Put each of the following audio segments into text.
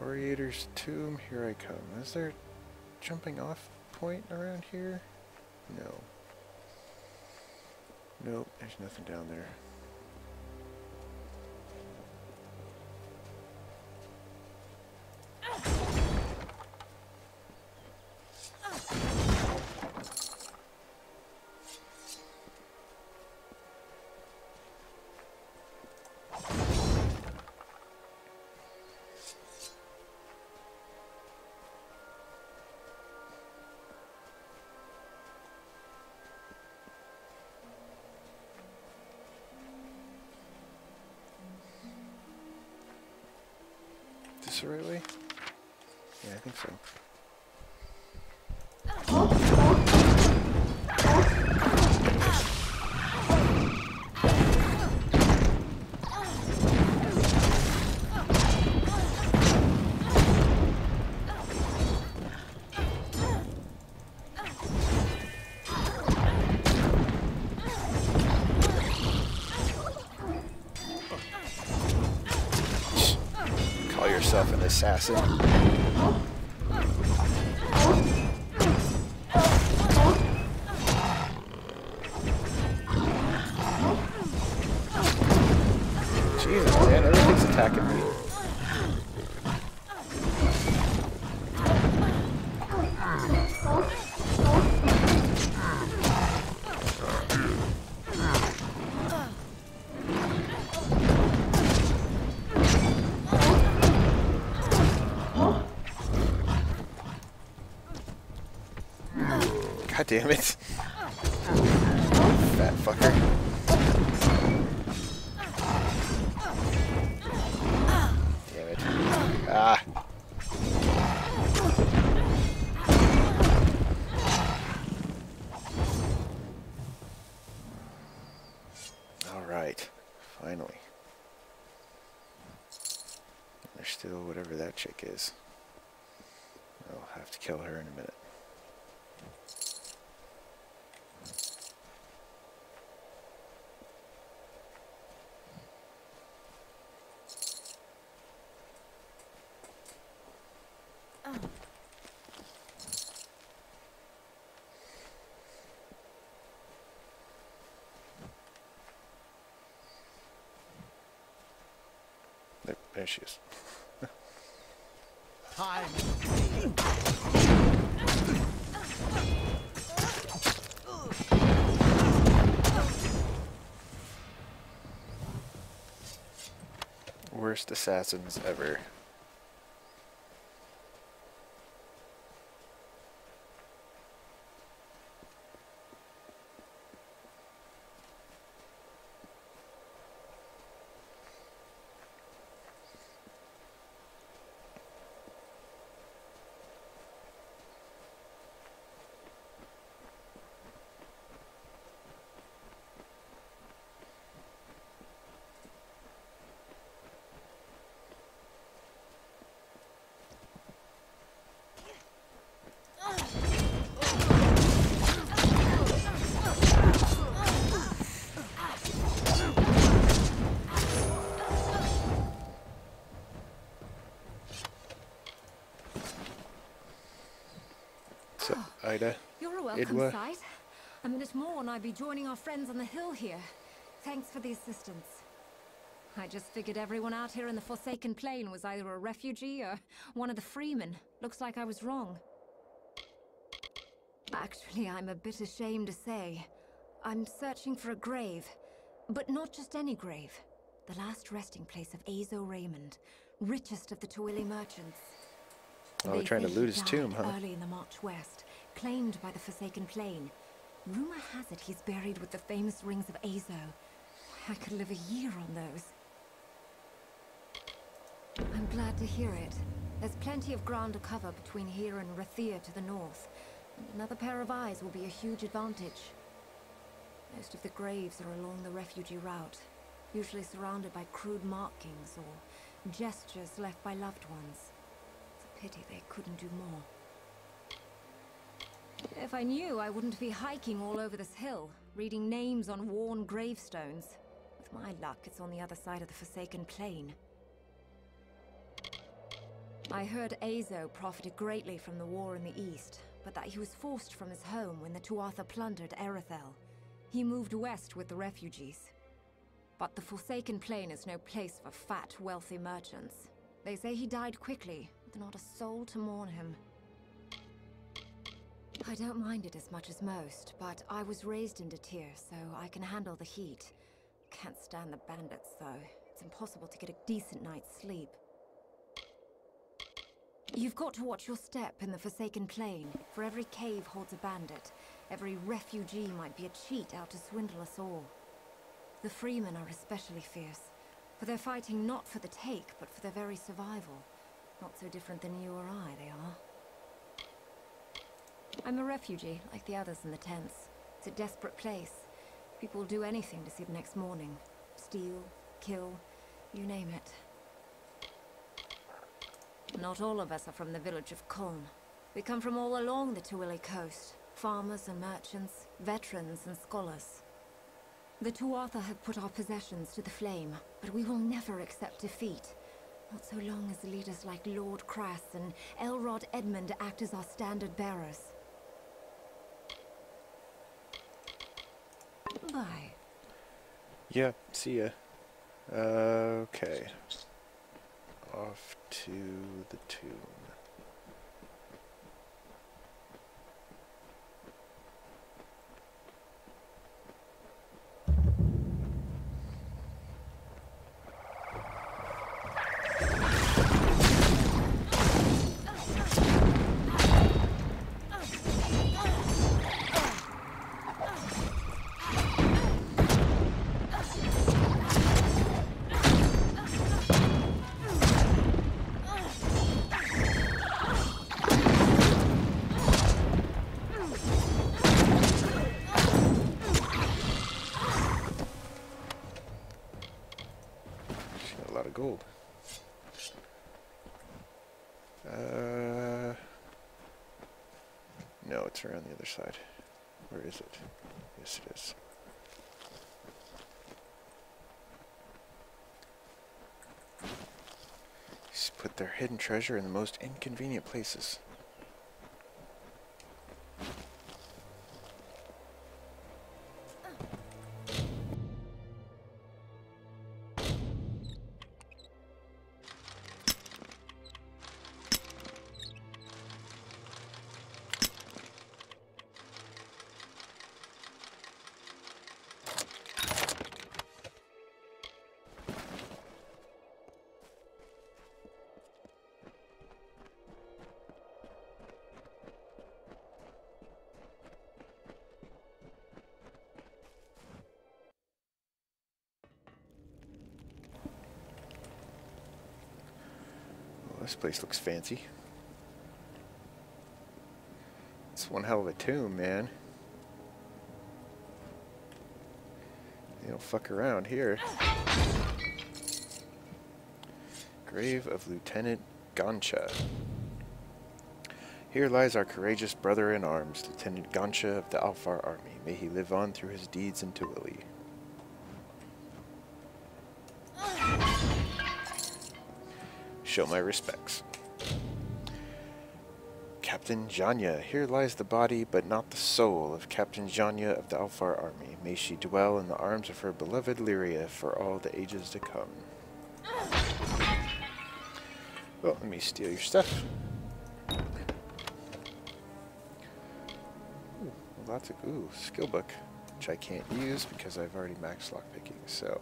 Orieator's tomb, here I come. Is there a jumping off point around here? No. Nope, there's nothing down there. Is this the right way? Yeah, I think so. Call yourself an assassin. Jesus, man, everything's attacking me. God damn it. Fat fucker. Damn it. Ah. Alright. Finally. There's still whatever that chick is. I'll have to kill her in a minute. There she is. Time. Worst assassins ever. Ida. You're a welcome Idwa. sight. A minute more and I'd be joining our friends on the hill here. Thanks for the assistance. I just figured everyone out here in the Forsaken Plain was either a refugee or one of the freemen. Looks like I was wrong. Actually, I'm a bit ashamed to say. I'm searching for a grave. But not just any grave. The last resting place of Azo Raymond, richest of the Tuili merchants. Oh, they're trying to loot his tomb, huh? Early in the march west, claimed by the Forsaken Plain. Rumor has it he's buried with the famous rings of Azo. I could live a year on those. I'm glad to hear it. There's plenty of ground to cover between here and Rathir to the north. And another pair of eyes will be a huge advantage. Most of the graves are along the refugee route, usually surrounded by crude markings or gestures left by loved ones. Pity they couldn't do more. If I knew, I wouldn't be hiking all over this hill, reading names on worn gravestones. With my luck, it's on the other side of the Forsaken Plain. I heard Azo profited greatly from the war in the east, but that he was forced from his home when the Tuatha plundered Erethel. He moved west with the refugees. But the Forsaken Plain is no place for fat, wealthy merchants. They say he died quickly, with not a soul to mourn him. I don't mind it as much as most, but I was raised in Datir, so I can handle the heat. Can't stand the bandits, though. It's impossible to get a decent night's sleep. You've got to watch your step in the Forsaken Plain, for every cave holds a bandit. Every refugee might be a cheat out to swindle us all. The freemen are especially fierce, for they're fighting not for the take, but for their very survival. Not so different than you or I, they are. I'm a refugee, like the others in the tents. It's a desperate place. People will do anything to see the next morning. Steal, kill, you name it. Not all of us are from the village of Koln. We come from all along the Tuili coast. Farmers and merchants, veterans and scholars. The Tuatha have put our possessions to the flame, but we will never accept defeat. Not so long as leaders like Lord Crass and Elrod Edmund act as our standard bearers. Bye. Yeah, see ya. Okay. Off to the tomb. Gold. No, it's around the other side. Where is it? Yes, it is. Just put their hidden treasure in the most inconvenient places. This place looks fancy. It's one hell of a tomb, man. They don't fuck around here. Grave of Lieutenant Gansha. Here lies our courageous brother-in-arms, Lieutenant Gansha of the Alfar army. May he live on through his deeds in Tuili. Show my respects. Captain Janya. Here lies the body, but not the soul, of Captain Janya of the Alfar army. May she dwell in the arms of her beloved Lyria for all the ages to come. Well, let me steal your stuff. Ooh, lots of skill book, which I can't use because I've already maxed lockpicking. So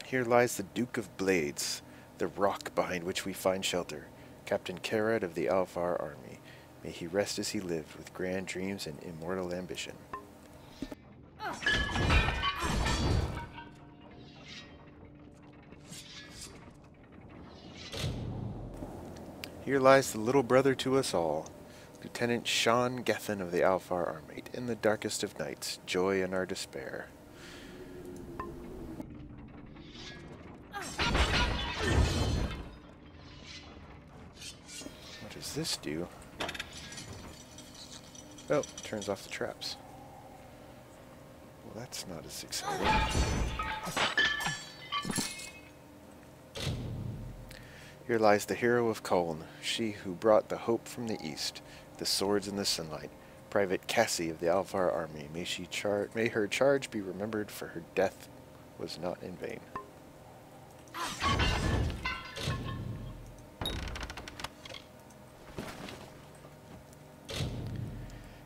here lies the Duke of Blades, the rock behind which we find shelter, Captain Karad of the Alfar army. May he rest as he lived, with grand dreams and immortal ambition. Here lies the little brother to us all, Lieutenant Sean Gethin of the Alfar army. In the darkest of nights, joy in our despair. What does this do? Oh, turns off the traps. Well, that's not as exciting. Here lies the hero of Colne, she who brought the hope from the east, the swords and the sunlight. Private Cassie of the Alfar army. May her charge be remembered, for her death was not in vain.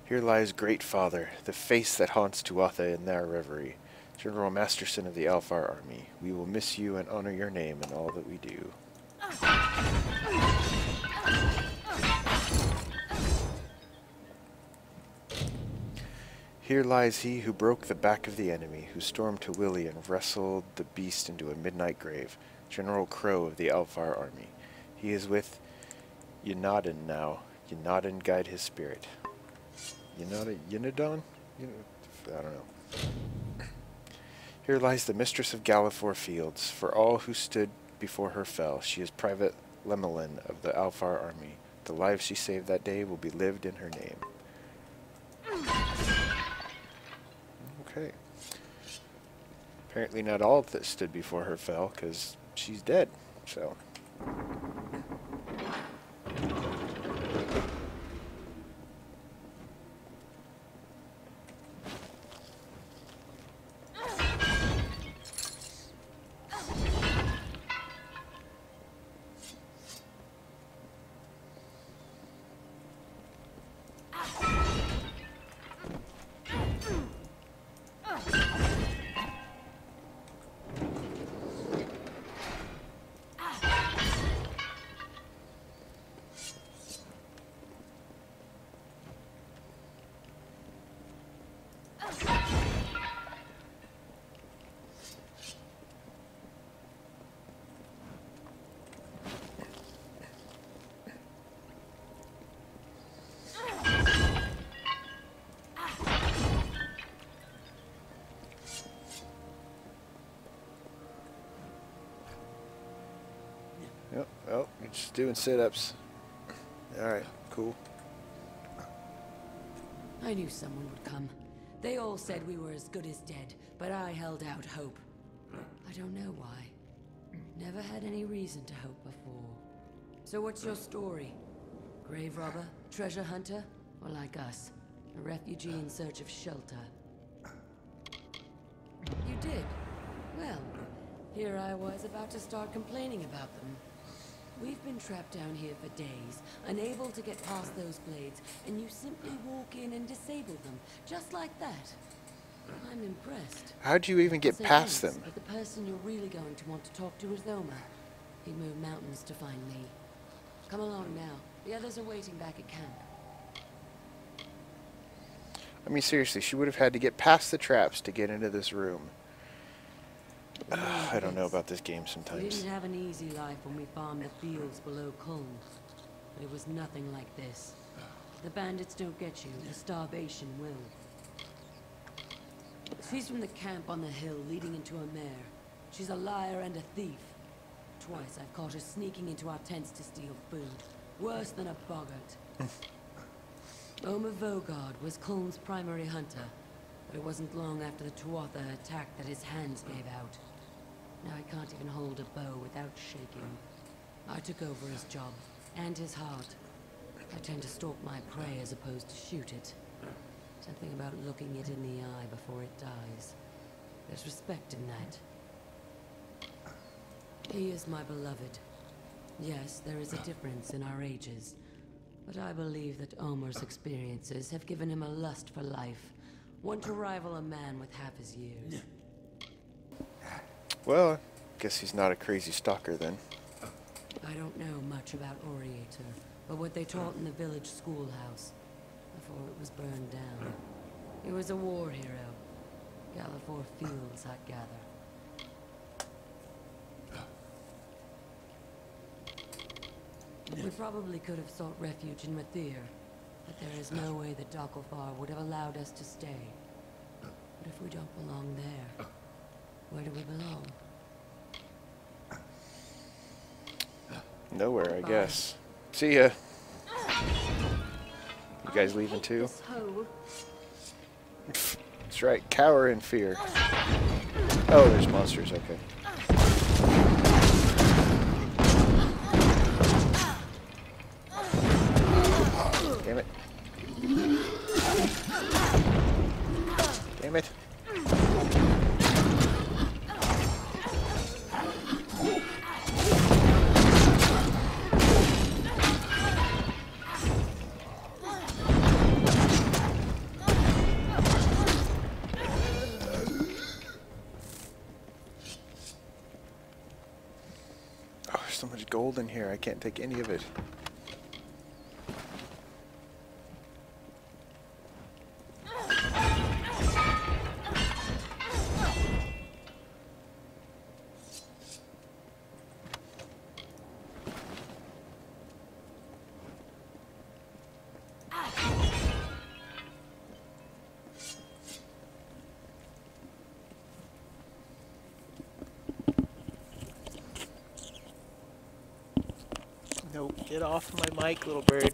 Here lies Great Father, the face that haunts Tuatha in their reverie. General Masterson of the Alfar army. We will miss you and honor your name in all that we do. Here lies he who broke the back of the enemy, who stormed to Willie and wrestled the beast into a midnight grave. General Crow of the Alfar army. He is with Yinadan now. Yinadan guide his spirit. Yinadan? I don't know. Here lies the mistress of Gallifore Fields. For all who stood before her fell. She is Private Lemelin of the Alfar army. The lives she saved that day will be lived in her name. Okay. Apparently not all that stood before her fell, because she's dead, so... Yep, oh, you're just doing sit-ups. Alright, cool. I knew someone would come. They all said we were as good as dead, but I held out hope. I don't know why. Never had any reason to hope before. So what's your story? Grave robber, treasure hunter, or like us, a refugee in search of shelter? You did? Well, here I was about to start complaining about them. We've been trapped down here for days, unable to get past those blades, and you simply walk in and disable them, just like that. I'm impressed. How'd you even get past them? But the person you're really going to want to talk to is Omer. He moved mountains to find me. Come along now. The others are waiting back at camp. I mean, seriously, she would have had to get past the traps to get into this room. I don't know about this game We sometimes. didn't have an easy life when we farmed the fields below Colne. But it was nothing like this. The bandits don't get you, the starvation will. She's from the camp on the hill leading into a mare. She's a liar and a thief. Twice I've caught her sneaking into our tents to steal food. Worse than a boggart. Omer Vogard was Colne's primary hunter. But it wasn't long after the Tuatha attack that his hands gave out. Now I can't even hold a bow without shaking. I took over his job, and his heart. I tend to stalk my prey as opposed to shoot it. Something about looking it in the eye before it dies. There's respect in that. He is my beloved. Yes, there is a difference in our ages. But I believe that Omer's experiences have given him a lust for life. One to rival a man with half his years. Well, I guess he's not a crazy stalker then. I don't know much about Orieator, but what they taught in the village schoolhouse before it was burned down. He was a war hero. Gallifore Fields, I gather. We probably could have sought refuge in Rathir, but there is no way that Dokkalfar would have allowed us to stay. But if we don't belong there, where do we belong? Nowhere, I guess. See ya. You guys leaving too? That's right, cower in fear. Oh, there's monsters, okay. Damn it. Damn it. Oh, there's so much gold in here. I can't take any of it. Nope, get off my mic, little bird.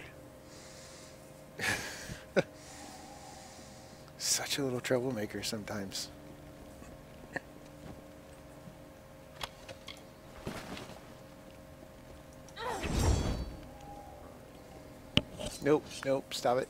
Such a little troublemaker sometimes. Nope, nope, stop it.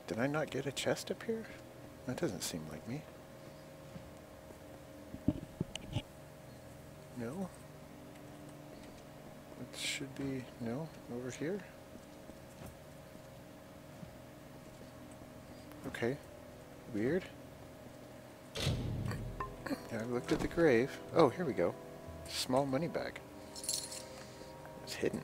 Did I not get a chest up here? That doesn't seem like me. No? It should be, no, over here? Okay. Weird. Yeah, I looked at the grave. Oh, here we go. Small money bag. It's hidden.